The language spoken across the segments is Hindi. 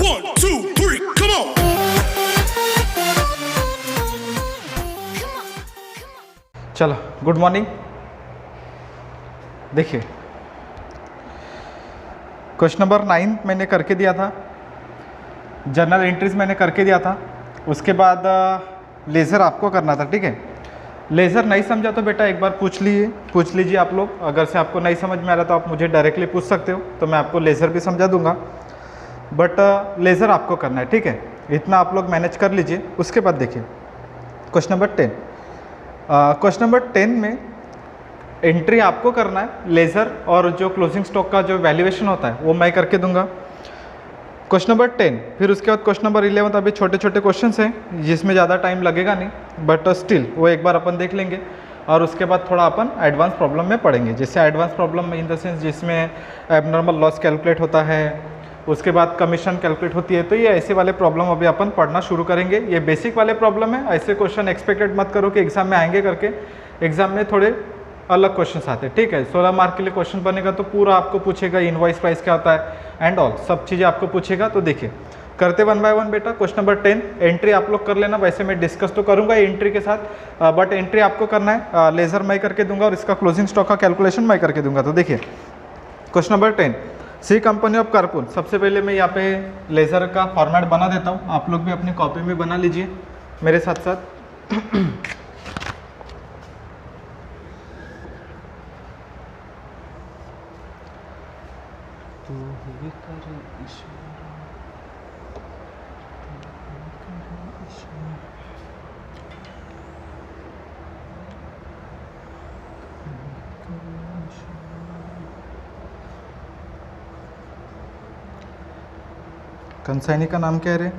1, 2, 3, come on. चलो गुड मॉर्निंग। देखिए क्वेश्चन नंबर 9 मैंने करके दिया था, जर्नल एंट्रीज मैंने करके दिया था। उसके बाद लेज़र आपको करना था, ठीक है। लेज़र नहीं समझा तो बेटा एक बार पूछ लीजिए आप लोग। अगर से आपको नहीं समझ में आ रहा तो आप मुझे डायरेक्टली पूछ सकते हो, तो मैं आपको लेज़र भी समझा दूंगा। बट लेज़र आपको करना है, ठीक है। इतना आप लोग मैनेज कर लीजिए। उसके बाद देखिए क्वेश्चन नंबर 10। क्वेश्चन नंबर 10 में एंट्री आपको करना है लेज़र, और जो क्लोजिंग स्टॉक का जो वैल्यूएशन होता है वो मैं करके दूंगा। क्वेश्चन नंबर 10, फिर उसके बाद क्वेश्चन नंबर 11। अभी छोटे छोटे क्वेश्चंस हैं जिसमें ज़्यादा टाइम लगेगा नहीं, बट स्टिल वो एक बार अपन देख लेंगे। और उसके बाद थोड़ा अपन एडवांस प्रॉब्लम में पढ़ेंगे, जैसे advance problem in the sense जिसमें एबनॉर्मल लॉस कैलकुलेट होता है, उसके बाद कमीशन कैलकुलेट होती है। तो ये ऐसे वाले प्रॉब्लम अभी अपन पढ़ना शुरू करेंगे। ये बेसिक वाले प्रॉब्लम है, ऐसे क्वेश्चन एक्सपेक्टेड मत करो कि एग्जाम में आएंगे करके। एग्जाम में थोड़े अलग क्वेश्चन आते हैं, ठीक है। 16 मार्क के लिए क्वेश्चन बनेगा तो पूरा आपको पूछेगा इनवॉइस प्राइस क्या होता है एंड ऑल सब चीज़ें आपको पूछेगा। तो देखिए करते 1 बाय 1 बेटा। क्वेश्चन नंबर 10 एंट्री आप लोग कर लेना। वैसे मैं डिस्कस तो करूंगा एंट्री के साथ, बट एंट्री आपको करना है। लेज़र मैं करके दूंगा और इसका क्लोजिंग स्टॉक का कैलकुलेशन मैं करके दूंगा। तो देखिए question number 10, C company of कारकुन। सबसे पहले मैं यहाँ पे लेज़र का फॉर्मेट बना देता हूँ, आप लोग भी अपनी कॉपी में बना लीजिए मेरे साथ साथ। कंसाइनी का नाम क्या है रे?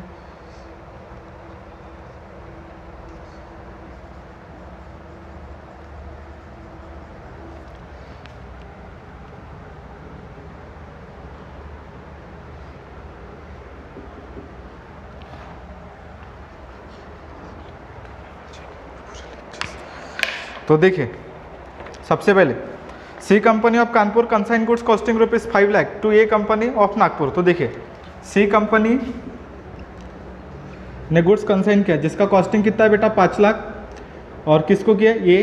तो देखिए सबसे पहले C company of Kanpur consign goods costing ₹5 lakh to A company of Nagpur. तो देखिए सी कंपनी ने गुड्स कंसाइन किया जिसका कॉस्टिंग कितना है बेटा 5 लाख, और किसको किया? ये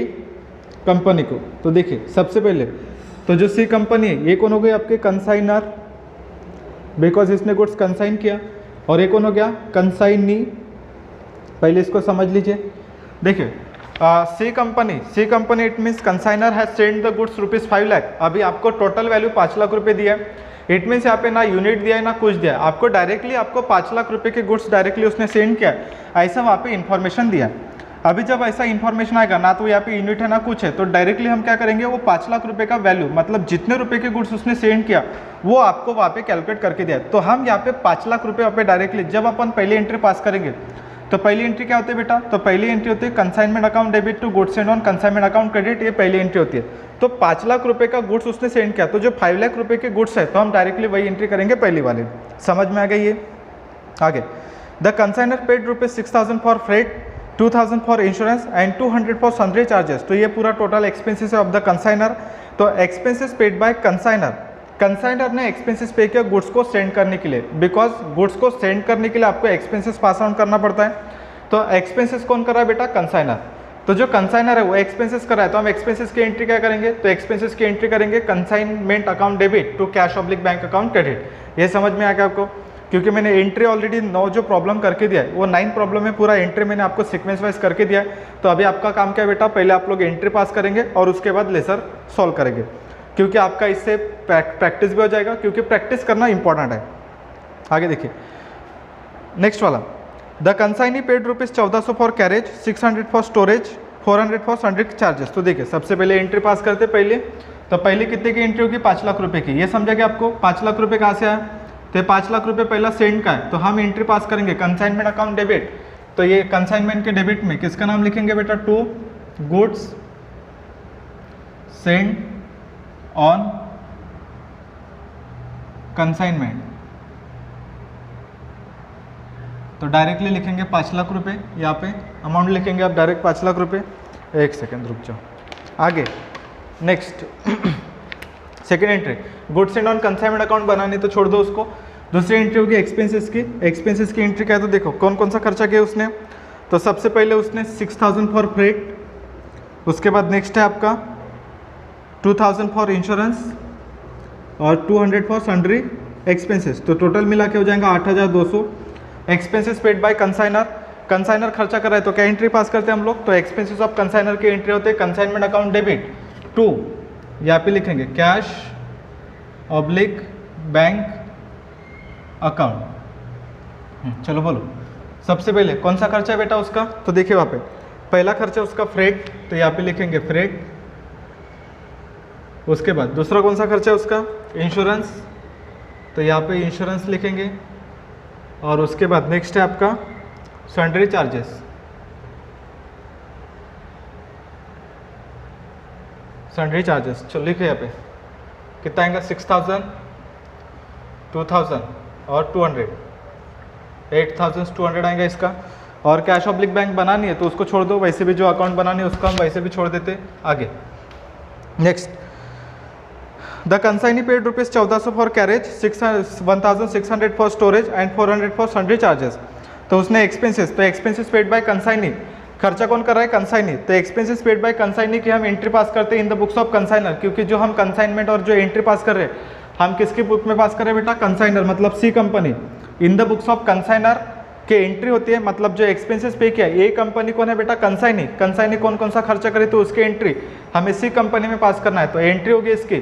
कंपनी को। तो देखिए सबसे पहले तो जो सी कंपनी है ये कौन हो गई? आपके कंसाइनर, बिकॉज इसने गुड्स कंसाइन किया। और ये कौन हो गया? कंसाइनी। पहले इसको समझ लीजिए। देखिए C company it means consignor has send the goods ₹5 lakh. अभी आपको टोटल वैल्यू 5 लाख रुपए दिया है। इट मीन्स यहाँ पे ना यूनिट दिया है ना कुछ दिया है, आपको डायरेक्टली आपको 5 लाख रुपए के गुड्स डायरेक्टली उसने सेंड किया है, ऐसा वहाँ पे इन्फॉर्मेशन दिया है। अभी जब ऐसा इन्फॉर्मेशन आएगा ना तो यहाँ पे यूनिट है ना कुछ है, तो डायरेक्टली हम क्या करेंगे वो 5 लाख रुपए का वैल्यू मतलब जितने रुपए के गुड्स उसने सेंड किया वो आपको वहाँ पे कैलकुलेट करके दिया। तो हम यहाँ पे 5 लाख रुपए वहाँ पे डायरेक्टली जब अपन पहली एंट्री पास करेंगे तो पहली एंट्री क्या होती है बेटा? तो पहली एंट्री होती है consignment account debit to goods send on consignment account credit. ये पहली एंट्री होती है। तो 5 लाख रुपए का गुड्स उसने सेंड किया, तो जो 5 लाख रुपए के गुड्स है तो हम डायरेक्टली वही एंट्री करेंगे पहली वाले। समझ में आ गई ये? आगे the consignor paid ₹6,000 for freight, 2,000 for insurance and 200 for sundry charges. तो ये पूरा टोटल एक्सपेंसेस है ऑफ द कंसाइनर। तो एक्सपेंसेस पेड बाय कंसाइनर ने एक्सपेंसेस पे किया गुड्स को सेंड करने के लिए, बिकॉज गुड्स को सेंड करने के लिए आपको एक्सपेंसेस पास ऑन करना पड़ता है। तो एक्सपेंसेस कौन कर रहा है बेटा? कंसाइनर। तो जो कंसाइनर है वो एक्सपेंसेस कर रहा है, तो हम एक्सपेंसेस की एंट्री क्या करेंगे? तो एक्सपेंसेस की एंट्री करेंगे consignment account debit to cash oblique bank account credit. ये समझ में आ गया आपको? क्योंकि मैंने एंट्री ऑलरेडी 9 जो प्रॉब्लम करके दिया है वो 9 प्रॉब्लम में पूरा एंट्री मैंने आपको सीक्वेंस वाइज करके दिया है। तो अभी आपका काम क्या है बेटा? पहले आप लोग एंट्री पास करेंगे और उसके बाद लेज़र सॉल्व करेंगे, क्योंकि आपका इससे प्रैक्टिस भी हो जाएगा, क्योंकि प्रैक्टिस करना इंपॉर्टेंट है। आगे देखिए नेक्स्ट वाला, the consignee paid ₹1400 for carriage, 600 for storage, 400 for sundry charges. तो देखिए सबसे पहले एंट्री पास करते पहले, तो पहले कितने की एंट्री होगी? 5 लाख रुपए की। ये समझा कि आपको 5 लाख रुपए कहाँ से आया? तो 5 लाख रुपए पहला सेंड का है, तो हम एंट्री पास करेंगे कंसाइनमेंट अकाउंट डेबिट। तो ये कंसाइनमेंट के डेबिट में किसका नाम लिखेंगे बेटा? To goods send on consignment. तो डायरेक्टली लिखेंगे 5 लाख रुपए, यहाँ पे अमाउंट लिखेंगे आप डायरेक्ट 5 लाख रुपए। एक सेकेंड रुक जाओ। आगे next second entry goods send on consignment account बनानी तो छोड़ दो उसको। दूसरी एंट्री होगी एक्सपेंसेस की। एक्सपेंसेस की एंट्री क्या है तो देखो कौन कौन सा खर्चा किया उसने। तो सबसे पहले उसने 6000 फॉर फ्रेट, उसके बाद नेक्स्ट है आपका 2000 फॉर इंश्योरेंस और 200 फॉर सन्ड्री एक्सपेंसेस। तो टोटल मिला के हो जाएगा 8200। Expenses paid by consignor, consignor खर्चा कर रहा है तो क्या एंट्री पास करते हैं हम लोग, तो एक्सपेंसेस ऑफ कंसाइनर की एंट्री होते हैं कंसाइनमेंट अकाउंट डेबिट टू, यहाँ पे लिखेंगे कैश ऑब्लिक बैंक अकाउंट। चलो बोलो सबसे पहले कौन सा खर्चा है बेटा उसका, तो देखिए वहाँ पे पहला खर्चा उसका फ्रेट, तो यहाँ पे लिखेंगे फ्रेट। उसके बाद दूसरा कौन सा खर्चा है उसका, इंश्योरेंस, तो यहाँ पे इंश्योरेंस लिखेंगे। और उसके बाद नेक्स्ट है आपका सन्ड्री चार्जेस, सन्ड्री चार्जेस। चलो लिखे यहाँ पे कितना आएगा 6000, 2000 और 200, 8200 आएगा इसका। और कैश ऑब्लिक बैंक बनानी है तो उसको छोड़ दो, वैसे भी जो अकाउंट बनानी है उसको हम वैसे भी छोड़ देते आगे। Next the consignee paid ₹1400 for carriage, 1600 for storage and 400 for sundry charges. तो उसने एक्सपेंसेस, तो एक्सपेंसेस पेड बाय कंसाइनी, खर्चा कौन कर रहा है कंसाइनी, तो एक्सपेंसेस पेड बाय कंसाइनी की हम एंट्री पास करते हैं in the books of consignor, क्योंकि जो हम कंसाइनमेंट और जो एंट्री पास कर रहे हैं हम किसकी बुक में पास कर रहे हैं बेटा, कंसाइनर मतलब C company. In the books of consignor के एंट्री होती है, मतलब जो एक्सपेंसेस पे किया ए कंपनी कौन है बेटा, कंसाइनी। कंसाइनी कौन कौन सा खर्चा करे तो उसकी एंट्री हमें सी कंपनी में पास करना है। तो एंट्री होगी इसकी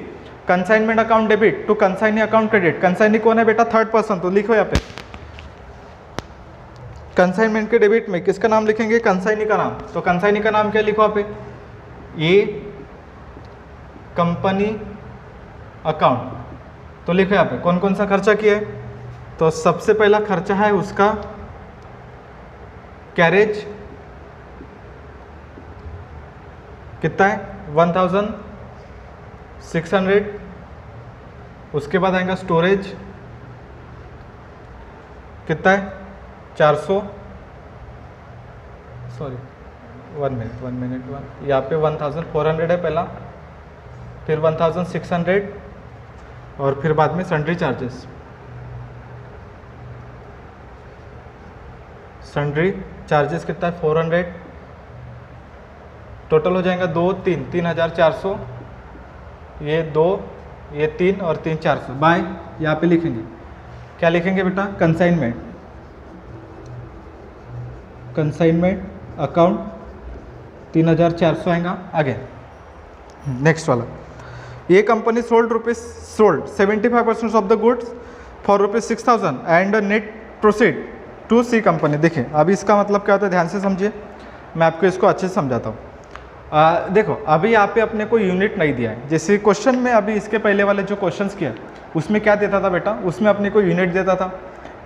consignment account debit to consignee account credit. Consignee कौन है बेटा, थर्ड पर्सन, तो लिखो यहाँ पे कंसाइनमेंट के डेबिट में किसका नाम लिखेंगे, कंसाइनी का नाम। तो कंसाइनी का नाम क्या लिखो यहाँ पे, ए कंपनी अकाउंट। तो लिखो यहाँ पे कौन कौन सा खर्चा किया है, तो सबसे पहला खर्चा है उसका कैरेज, कितना है 1600। उसके बाद आएगा स्टोरेज, कितना है 400, सॉरी 1 मिनट, यहाँ पे 1400 है पहला, फिर 1600 और फिर बाद में सन्ड्री चार्जेस। सन्ड्री चार्जेस कितना है 400, टोटल हो जाएगा 2 3 3400, ये 2 ये 3 और 3 400 बाय, यहाँ पे लिखेंगे क्या लिखेंगे बेटा, कंसाइनमेंट, कंसाइनमेंट अकाउंट 3400 आएगा। आगे नेक्स्ट वाला, ये company sold 75% of the goods for ₹6000 and net proceed to C company. देखिए अभी इसका मतलब क्या होता है, ध्यान से समझिए, मैं आपको इसको अच्छे से समझाता हूँ। देखो अभी यहाँ पे अपने को यूनिट नहीं दिया है, जैसे क्वेश्चन में अभी इसके पहले वाले जो क्वेश्चंस किया उसमें क्या देता था बेटा, उसमें अपने को यूनिट देता था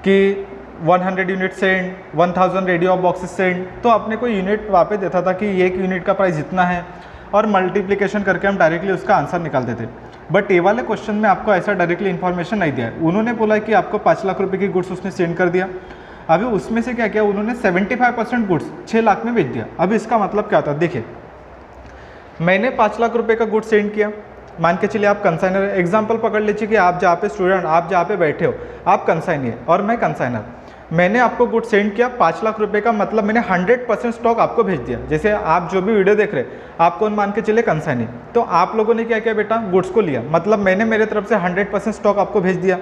कि 100 unit send, 1000 radio boxes send, तो अपने को यूनिट वहाँ पे देता था कि एक यूनिट का प्राइस इतना है और मल्टीप्लिकेशन करके हम डायरेक्टली उसका आंसर निकालते थे। बट ये वाले क्वेश्चन में आपको ऐसा डायरेक्टली इन्फॉर्मेशन नहीं दिया है। उन्होंने बोला कि आपको 5 लाख रुपये की गुड्स उसने सेंड कर दिया, अभी उसमें से क्या किया उन्होंने 75% गुड्स 6 लाख में बेच दिया। अभी इसका मतलब क्या होता है, देखिए मैंने 5 लाख रुपए का गुड्स सेंड किया, मान के चलिए आप कंसाइनर, एग्जांपल पकड़ लीजिए कि आप जहाँ पे स्टूडेंट, आप जहाँ पे बैठे हो आप कंसाइनी है और मैं कंसाइनर, मैंने आपको गुड्स सेंड किया 5 लाख रुपए का, मतलब मैंने 100% स्टॉक आपको भेज दिया। जैसे आप जो भी वीडियो देख रहे हैं आप कौन मान के चले, कंसाइनी, तो आप लोगों ने क्या किया बेटा, गुड्स को लिया, मतलब मैंने मेरे तरफ से 100% स्टॉक आपको भेज दिया।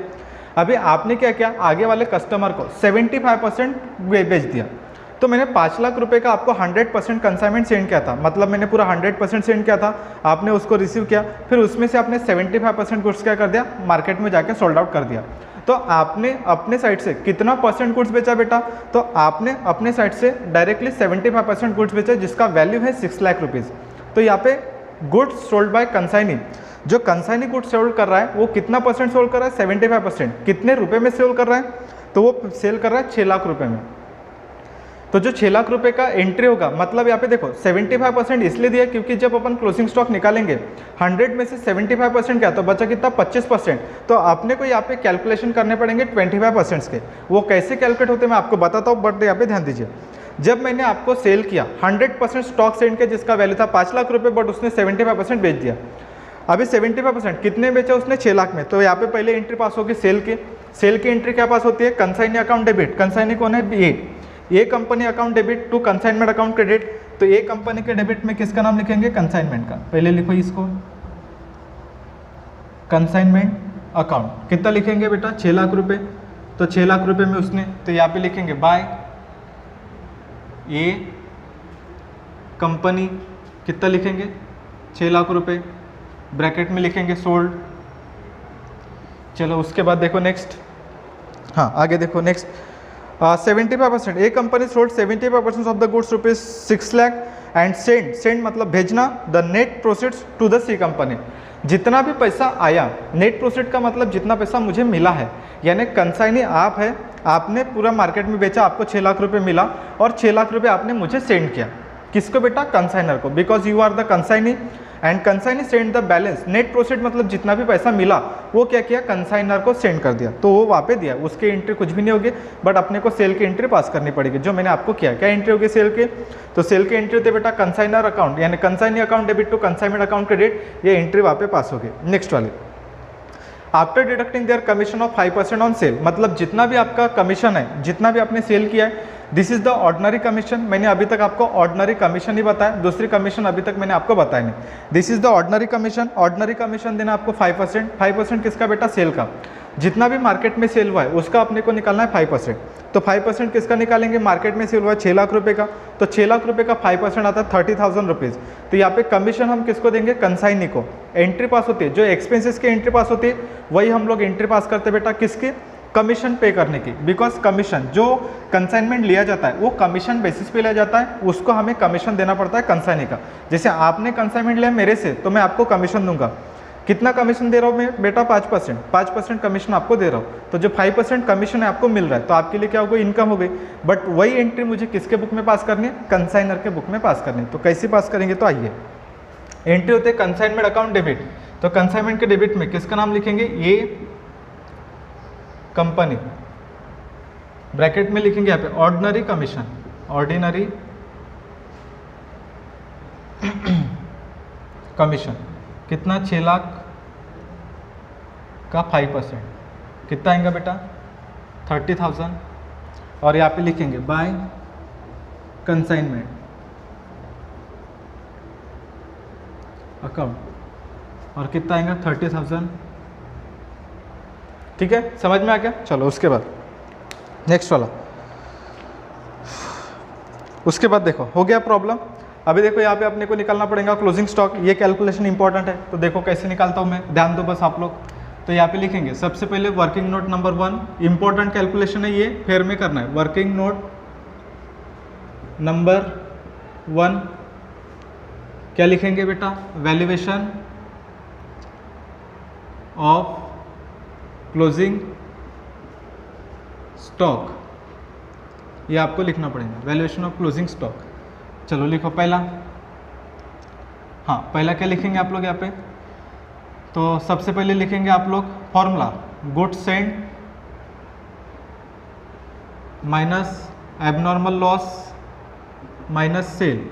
अभी आपने क्या किया, आगे वाले कस्टमर को 75% भेज दिया। तो मैंने 5 लाख रुपए का आपको 100% कंसाइनमेंट सेंड किया था, मतलब मैंने पूरा 100% सेंड किया था, आपने उसको रिसीव किया, फिर उसमें से आपने 75% गुड्स क्या कर दिया, मार्केट में जाके सोल्ड आउट कर दिया। तो आपने अपने साइड से कितना परसेंट गुड्स बेचा बेटा, तो आपने अपने साइड से डायरेक्टली 75% गुड्स बेचा, जिसका वैल्यू है 6 लाख रुपीज़। तो यहाँ पे गुड्स सोल्ड बाय कंसाइनी, जो कंसाइनी गुड्स सोल्ड कर रहा है वो कितना परसेंट सोल्ड कर रहा है, 75%। कितने रुपए में सेल कर रहा है, तो वो सेल कर रहा है 6 लाख रुपए में। तो जो 6 लाख रुपए का एंट्री होगा, मतलब यहाँ पे देखो 75% इसलिए दिया क्योंकि जब अपन क्लोजिंग स्टॉक निकालेंगे 100 में से 75% क्या, तो बचा कितना 25%। तो आपने को यहाँ पे कैलकुलेशन करने पड़ेंगे 25% के। वो कैसे कैलकुलेट होते हैं मैं आपको बताता हूँ, बट यहाँ पे ध्यान दीजिए। जब मैंने आपको सेल किया 100% स्टॉक सेंड किया जिसका वैल्यू था 5 लाख रुपये, बट उसने 75% बेच दिया। अभी 75% कितने बेचा उसने, 6 लाख में। तो यहाँ पे पहले एंट्री पास होगी सेल की, सेल की एंट्री क्या पास होती है, कंसाइनी अकाउंट डेबिट, कंसाइनी कौन है, A company account debit to consignment account credit. तो ए कंपनी के डेबिट में किसका नाम लिखेंगे, कंसाइनमेंट का, पहले लिखो इसको कंसाइनमेंट अकाउंट। कितना लिखेंगे बेटा, 6 लाख रुपए, तो 6 लाख रुपए में उसने, तो यहाँ पे लिखेंगे बाय ए कंपनी, कितना लिखेंगे 6 लाख रुपए, ब्रैकेट में लिखेंगे सोल्ड। चलो उसके बाद देखो नेक्स्ट, हाँ आगे देखो next, 75% A company sold 75% of the goods rupees 6 lakh and send मतलब भेजना the net proceeds to the C company. जितना भी पैसा आया, नेट प्रोसीड का मतलब जितना पैसा मुझे मिला है, यानी कंसाइनी आप है, आपने पूरा मार्केट में बेचा, आपको 6 लाख रुपए मिला और 6 लाख रुपए आपने मुझे सेंड किया, किसको बेटा, कंसाइनर को, because you are the consignee and consignee send the balance. Net proceed मतलब जितना भी पैसा मिला वो क्या किया, कंसाइनर को सेंड कर दिया, तो वो वहाँ पे दिया, उसकी एंट्री कुछ भी नहीं होगी, बट अपने को सेल की एंट्री पास करनी पड़ेगी, जो मैंने आपको किया। क्या एंट्री होगी सेल की, तो सेल की एंट्री होती बेटा कंसाइनर अकाउंट, यानी consignee account debit to consignment account credit, ये एंट्री वहाँ पे पास होगी। नेक्स्ट वाली, after deducting their commission of 5% on sale, मतलब जितना भी आपका कमीशन है, जितना भी आपने सेल किया है, this is the ordinary commission. मैंने अभी तक आपको ऑर्डिनरी कमीशन ही बताया, दूसरी कमीशन अभी तक मैंने आपको बताया नहीं। This is the ordinary commission, ordinary commission देना आपको 5%, 5% किसका बेटा, सेल का, जितना भी मार्केट में सेल हुआ है उसका अपने को निकालना है 5%। तो 5% किसका निकालेंगे, मार्केट में सेल हुआ है 6 लाख रुपए का, तो 6 लाख रुपए का 5% आता है 30,000 रुपीज़। तो यहाँ पे कमीशन हम किसको देंगे, कंसाइनी को। एंट्री पास होती है, जो एक्सपेंसेस की एंट्री पास होती है वही हम लोग एंट्री पास करते हैं बेटा, किसकी, कमीशन पे करने की, बिकॉज कमीशन जो कंसाइनमेंट लिया जाता है वो कमीशन बेसिस पे लिया जाता है, उसको हमें कमीशन देना पड़ता है कंसाइनी का। जैसे आपने कंसाइनमेंट लिया मेरे से, तो मैं आपको कमीशन दूंगा, कितना कमीशन दे रहा हूँ मैं बेटा, 5% कमीशन आपको दे रहा हूँ, तो जो 5% कमीशन है आपको मिल रहा है, तो आपके लिए क्या हो गई, इनकम हो गई। बट वही एंट्री मुझे किसके बुक में पास करनी है, कंसाइनर के बुक में पास करनी है। तो कैसे पास करेंगे, तो आइए, एंट्री होते हैं कंसाइनमेंट अकाउंट डेबिट, तो कंसाइनमेंट के डेबिट में किसका नाम लिखेंगे, ए कंपनी, ब्रैकेट में लिखेंगे यहाँ पे ऑर्डिनरी कमीशन, ऑर्डिनरी कमीशन, कितना, 6 लाख का 5%, कितना आएगा बेटा, 30,000, और यहाँ पे लिखेंगे बाय कंसाइनमेंट अकाउंट, और कितना आएगा 30,000। ठीक है, समझ में आ गया। चलो उसके बाद नेक्स्ट वाला, उसके बाद देखो हो गया प्रॉब्लम। अभी देखो यहाँ पे अपने को निकालना पड़ेगा क्लोजिंग स्टॉक, ये कैलकुलेशन इंपॉर्टेंट है, तो देखो कैसे निकालता हूँ मैं, ध्यान दो बस आप लोग। तो यहाँ पे लिखेंगे सबसे पहले working note number 1, important calculation है ये, फेयर में करना है। वर्किंग नोट नंबर 1 क्या लिखेंगे बेटा, वैल्यूएशन ऑफ क्लोजिंग स्टॉक, ये आपको लिखना पड़ेगा, वैल्यूएशन ऑफ क्लोजिंग स्टॉक। चलो लिखो पहला, हाँ पहला क्या लिखेंगे आप लोग यहाँ पे, तो सबसे पहले लिखेंगे आप लोग formula, goods send minus abnormal loss minus cell.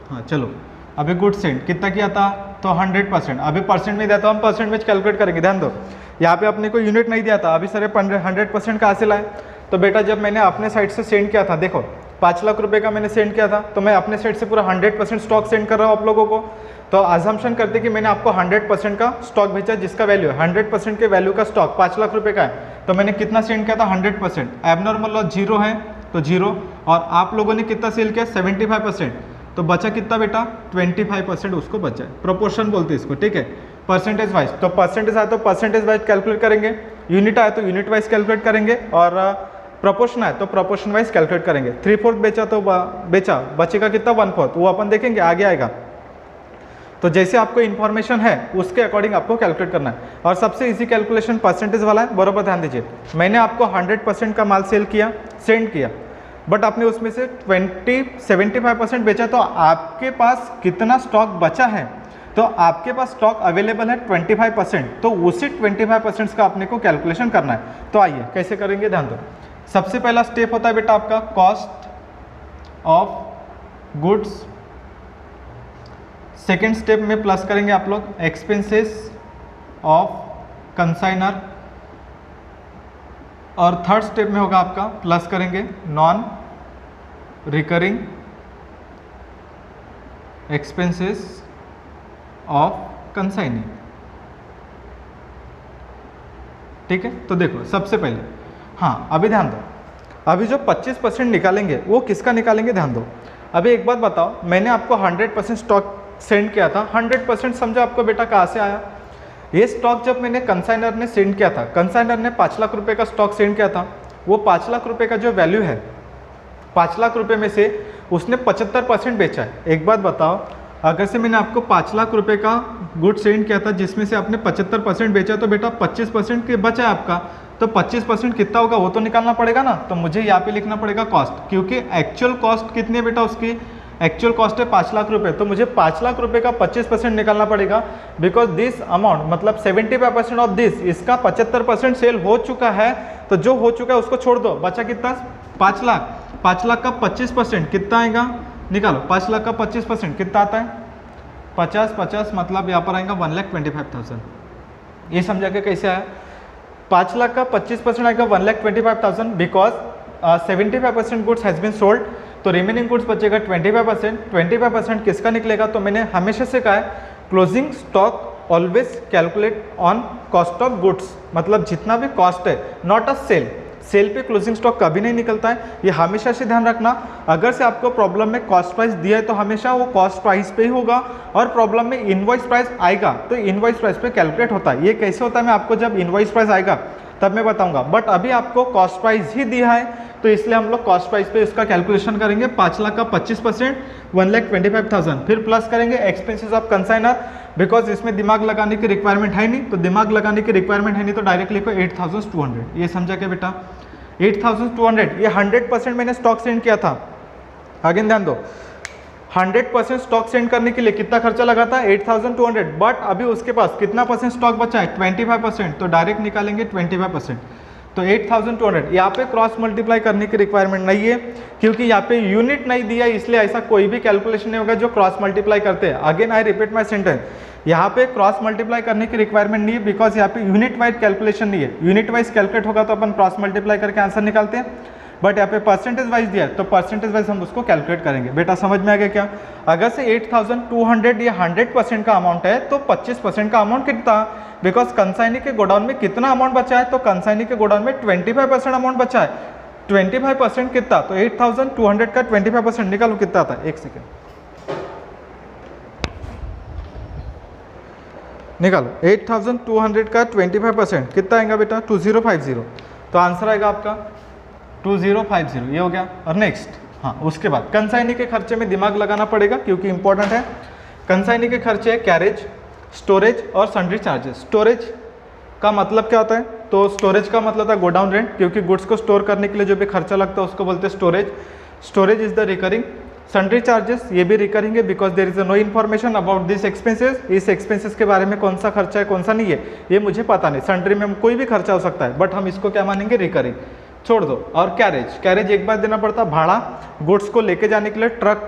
हाँ चलो, अभी गुड्स सेंड कितना किया था, तो 100%, अभी परसेंट में दिया था, हम परसेंट में कैलकुलेट करेंगे, ध्यान दो। यहाँ पे अपने को यूनिट नहीं दिया था, अभी सर 100% का हासिल आए, तो बेटा जब मैंने अपने साइड से सेंड किया था, देखो 5 लाख रुपए का मैंने सेंड किया था, तो मैं अपने साइड से पूरा 100% स्टॉक सेंड कर रहा हूँ आप लोगों को। तो अजम्पशन करते कि मैंने आपको 100% का स्टॉक भेजा, जिसका वैल्यू है 100% के वैल्यू का स्टॉक 5 लाख रुपए का है, तो मैंने कितना सेंड किया था, 100%। एबनॉर्मल लॉस 0 है तो 0, और आप लोगों ने कितना सेल किया, 75%, तो बचा कितना बेटा, 25% उसको बचा है। प्रोपोर्शन बोलते हैं इसको, ठीक है, परसेंटेज वाइज। तो परसेंटेज आया तो परसेंटेज वाइज कैलकुलेट करेंगे, यूनिट आया तो यूनिट वाइज कैलकुलेट करेंगे, और प्रोपोर्शन आया तो प्रोपोर्शन वाइज कैलकुलेट करेंगे। 3/4 बेचा तो बेचा, बचेगा कितना, 1/4, वो अपन देखेंगे आगे आएगा। तो जैसे आपको इन्फॉर्मेशन है उसके अकॉर्डिंग आपको कैलकुलेट करना है, और सबसे इजी कैलकुलेशन परसेंटेज वाला है, बराबर ध्यान दीजिए। मैंने आपको 100% का माल सेल किया, सेंड किया, बट आपने उसमें से 75% बेचा, तो आपके पास कितना स्टॉक बचा है, तो आपके पास स्टॉक अवेलेबल है 25%, तो उसी 25% का अपने को कैलकुलेशन करना है। तो आइए कैसे करेंगे, ध्यान दो। सबसे पहला स्टेप होता है बेटा आपका cost of goods, second step में प्लस करेंगे आप लोग एक्सपेंसेस ऑफ कंसाइनर, और थर्ड स्टेप में होगा आपका प्लस करेंगे non recurring expenses of consignee. ठीक है, तो देखो सबसे पहले, हाँ अभी ध्यान दो, अभी जो 25% निकालेंगे वो किसका निकालेंगे, ध्यान दो। अभी एक बात बताओ, मैंने आपको 100% स्टॉक सेंड किया था, 100% समझो आपको बेटा कहाँ से आया। ये स्टॉक जब मैंने कंसाइनर ने सेंड किया था, कंसाइनर ने 5 लाख रुपए का स्टॉक सेंड किया था, वो 5 लाख रुपए का जो वैल्यू है, 5 लाख रुपए में से उसने 75% बेचा है। एक बात बताओ, अगर से मैंने आपको 5 लाख रुपए का गुड सेंड किया था जिसमें से आपने 75% बेचा, तो बेटा 25% के बचा है आपका, तो 25% कितना होगा वो तो निकालना पड़ेगा ना। तो मुझे यहाँ पे लिखना पड़ेगा कॉस्ट, क्योंकि एक्चुअल कॉस्ट कितनी है बेटा, उसकी एक्चुअल कॉस्ट है 5 लाख रुपए, तो मुझे 5 लाख रुपए का 25% निकालना पड़ेगा, बिकॉज दिस अमाउंट मतलब 75% ऑफ दिस, इसका 75% सेल हो चुका है। तो जो हो चुका है उसको छोड़ दो, बचा कितना 5 लाख, 5 लाख का 25% कितना आएगा, निकालो। 5 लाख का 25% कितना आता है, 50 मतलब यहाँ पर आएगा 1,25,000। ये समझा के कैसे आया, 5 लाख का 25% आएगा 1,25,000, because 75% goods has been sold, तो रिमेनिंग गुड्स बचेगा 25%। 25% किसका निकलेगा, तो मैंने हमेशा से कहा है closing stock always calculate on cost of goods, मतलब जितना भी कॉस्ट है, नॉट अ सेल। सेल पे क्लोजिंग स्टॉक कभी नहीं निकलता है, ये हमेशा से ध्यान रखना। अगर से आपको प्रॉब्लम में कॉस्ट प्राइस दिया है तो हमेशा वो कॉस्ट प्राइस पे ही होगा, और प्रॉब्लम में इनवॉइस प्राइस आएगा तो इनवॉइस प्राइस पे कैलकुलेट होता है। ये कैसे होता है मैं आपको जब इनवॉइस प्राइस आएगा तब मैं बताऊंगा, बट अभी आपको कॉस्ट प्राइस ही दिया है तो इसलिए हम लोग कॉस्ट प्राइस पे इसका कैलकुलेशन करेंगे। 5 लाख का 25% 1,25,000, फिर प्लस करेंगे एक्सपेंसेस ऑफ कंसाइनर, बिकॉज इसमें दिमाग लगाने की रिक्वायरमेंट है नहीं, तो दिमाग लगाने की रिक्वायरमेंट है नहीं तो डायरेक्ट लिखो 8,200। ये समझा क्या बेटा, 8,200, ये 100% मैंने स्टॉक सेंड किया था। आगे ध्यान दो, 100% स्टॉक सेंड करने के लिए कितना खर्चा लगा था, 8,200, बट अभी उसके पास कितना परसेंट स्टॉक बचा है, 25%, तो डायरेक्ट निकालेंगे 25%, तो 8,200। यहाँ पे क्रॉस मल्टीप्लाई करने की रिक्वायरमेंट नहीं है, क्योंकि यहाँ पे यूनिट नहीं दिया, इसलिए ऐसा कोई भी कैलकुलेशन नहीं होगा जो क्रॉस मल्टीप्लाई करते हैं। Again I repeat my sentence, यहाँ पे क्रॉस मल्टीप्लाई करने की रिक्वायरमेंट नहीं है, बिकॉज यहाँ पे यूनिट वाइज कैलकुलेशन नहीं है। यूनिट वाइज कैलकुलेट होगा तो अपन क्रॉस मल्टीप्लाई करके आंसर निकालते हैं, बट यहाँ पे परसेंटेज वाइज दिया है तो परसेंटेज वाइज हम उसको कैलकुलेट करेंगे। बेटा समझ में आ गया क्या, अगर से 8,200 ये 100% का अमाउंट है तो 25% का अमाउंट कितना, बिकॉज कंसाइनी के गोडाउन में कितना अमाउंट बचा है, तो कंसाइनी के गोडाउन में 25% अमाउंट बचा है। 25% कितना, तो 8,200 का 25% निकालो कितना आता है, एक सेकेंड निकालो। 8,200 का 25% कितना आएगा बेटा, 2050, तो आंसर आएगा आपका 2050, ये हो गया। और नेक्स्ट, हाँ उसके बाद कंसाइनी के खर्चे में दिमाग लगाना पड़ेगा क्योंकि इंपॉर्टेंट है। कंसाइनी के खर्चे है कैरेज, स्टोरेज और सन्ड्री चार्जेस। स्टोरेज का मतलब क्या होता है, तो स्टोरेज का मतलब है गोडाउन रेंट, क्योंकि गुड्स को स्टोर करने के लिए जो भी खर्चा लगता है उसको बोलते हैं storage. Storage is the recurring. Sundry charges ये भी रिकरिंग है, because there is no information about this expenses. इस एक्सपेंसेस के बारे में कौन सा खर्चा है कौन सा नहीं है ये मुझे पता नहीं। सन्ड्री में कोई भी खर्चा हो सकता है, बट हम इसको क्या मानेंगे, रिकरिंग, छोड़ दो। और कैरेज, कैरेज एक बार देना पड़ता है भाड़ा, गुड्स को लेके जाने के लिए ट्रक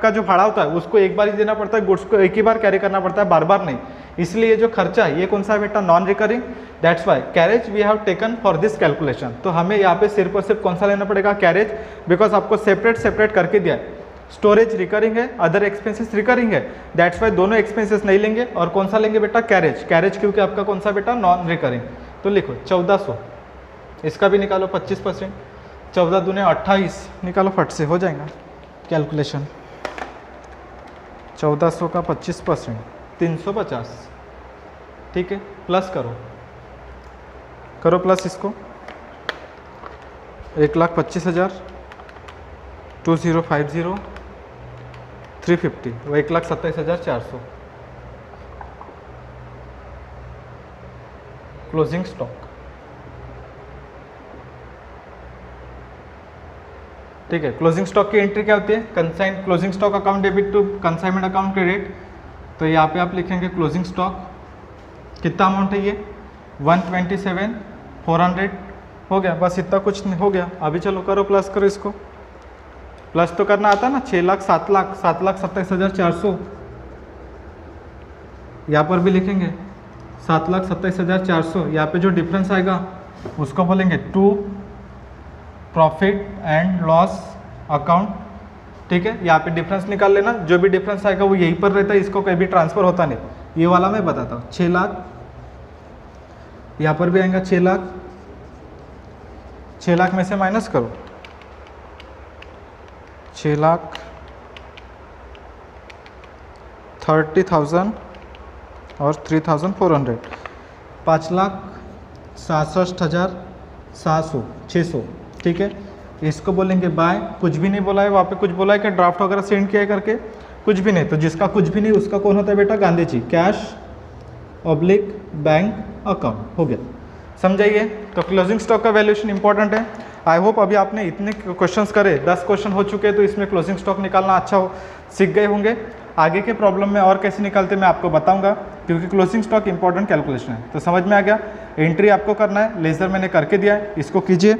का जो भाड़ा होता है उसको एक बार ही देना पड़ता है, गुड्स को एक ही बार कैरी करना पड़ता है, बार बार नहीं। इसलिए ये जो खर्चा है ये कौन सा है बेटा, non recurring. That's why carriage we have taken for this calculation. तो हमें यहाँ पे सिर्फ और सिर्फ कौन सा लेना पड़ेगा, कैरेज, बिकॉज आपको सेपरेट करके दिया है। स्टोरेज रिकरिंग है, अदर एक्सपेंसेस रिकरिंग है, दैट्स वाई दोनों एक्सपेंसेस नहीं लेंगे। और कौन सा लेंगे बेटा, कैरेज। कैरेज क्योंकि आपका कौन सा बेटा, नॉन रिकरिंग। तो लिखो 1400, इसका भी निकालो 25%, 14 दूने 28, निकालो फट से, हो जाएगा कैलकुलेशन। 1400 का 25% 350, ठीक है, प्लस करो प्लस इसको, 1,25,000, 2050, 350, वो 1,27,400 क्लोजिंग स्टॉक। ठीक है, क्लोजिंग स्टॉक की एंट्री क्या होती है, consign closing stock account debit to consignment account credit. तो यहाँ पे आप लिखेंगे क्लोजिंग स्टॉक, कितना अमाउंट है ये, 127,400 हो गया, बस इतना कुछ नहीं हो गया। अभी चलो करो प्लस करो इसको, प्लस तो करना आता है ना, 6 लाख 7 लाख 7,27,400, यहाँ पर भी लिखेंगे 7,27,400। यहाँ पे जो डिफरेंस आएगा उसको बोलेंगे to profit and loss account. ठीक है, यहाँ पे डिफरेंस निकाल लेना, जो भी डिफरेंस आएगा वो यहीं पर रहता है, इसको कहीं भी ट्रांसफर होता नहीं। ये वाला मैं बताता हूँ, 6 लाख, यहाँ पर भी आएगा 6 लाख, 6 लाख में से माइनस करो, 6 लाख 30,000 और 3,400, 5,67,700, 600। ठीक है, इसको बोलेंगे बाय, कुछ भी नहीं बोला है वहाँ पे, कुछ बोला है कि ड्राफ्ट वगैरह सेंड किया है करके, कुछ भी नहीं। तो जिसका कुछ भी नहीं उसका कौन होता है बेटा, Gandhi ji, cash oblique bank account, हो गया। समझाइए। तो क्लोजिंग स्टॉक का वैल्यूएशन इंपॉर्टेंट है। आई होप अभी आपने इतने क्वेश्चंस करे, 10 क्वेश्चन हो चुके हैं, तो इसमें क्लोजिंग स्टॉक निकालना अच्छा हो सीख गए होंगे। आगे के प्रॉब्लम में और कैसे निकालते मैं आपको बताऊंगा, क्योंकि क्लोजिंग स्टॉक इंपॉर्टेंट कैलकुलेशन है। तो समझ में आ गया, एंट्री आपको करना है, लेजर मैंने करके दिया है, इसको कीजिए।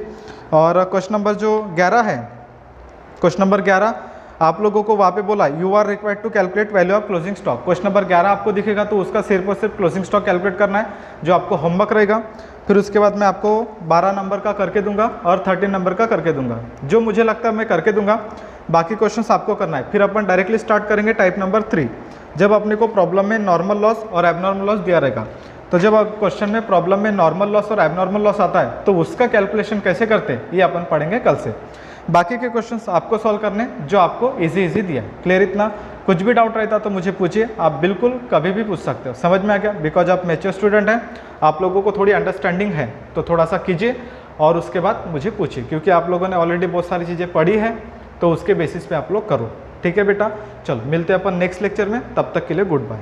और क्वेश्चन नंबर जो 11 है, क्वेश्चन नंबर 11 आप लोगों को वहाँ पे बोला you are required to calculate value of closing stock. Question number 11 आपको दिखेगा, तो उसका सिर्फ और सिर्फ क्लोजिंग स्टॉक कैलकुलेट करना है, जो आपको होमवर्क रहेगा। फिर उसके बाद मैं आपको 12 नंबर का करके दूंगा और 13 नंबर का करके दूंगा, जो मुझे लगता है मैं करके दूंगा, बाकी क्वेश्चंस आपको करना है। फिर अपन डायरेक्टली स्टार्ट करेंगे टाइप नंबर 3, जब अपने को प्रॉब्लम में नॉर्मल लॉस और एबनॉर्मल लॉस दिया रहेगा। तो जब क्वेश्चन में प्रॉब्लम में नॉर्मल लॉस और एबनॉर्मल लॉस आता है, तो उसका कैलकुलेशन कैसे करते हैं ये अपन पढ़ेंगे कल से। बाकी के क्वेश्चंस आपको सॉल्व करने जो आपको इजी दिया। क्लियर इतना? कुछ भी डाउट रहता तो मुझे पूछिए, आप बिल्कुल कभी भी पूछ सकते हो। समझ में आ गया? बिकॉज आप मैच्योर स्टूडेंट हैं, आप लोगों को थोड़ी अंडरस्टैंडिंग है, तो थोड़ा सा कीजिए और उसके बाद मुझे पूछिए, क्योंकि आप लोगों ने ऑलरेडी बहुत सारी चीज़ें पढ़ी है, तो उसके बेसिस पे आप लोग करो। ठीक है बेटा, चलो मिलते हैं अपन नेक्स्ट लेक्चर में, तब तक के लिए गुड बाय।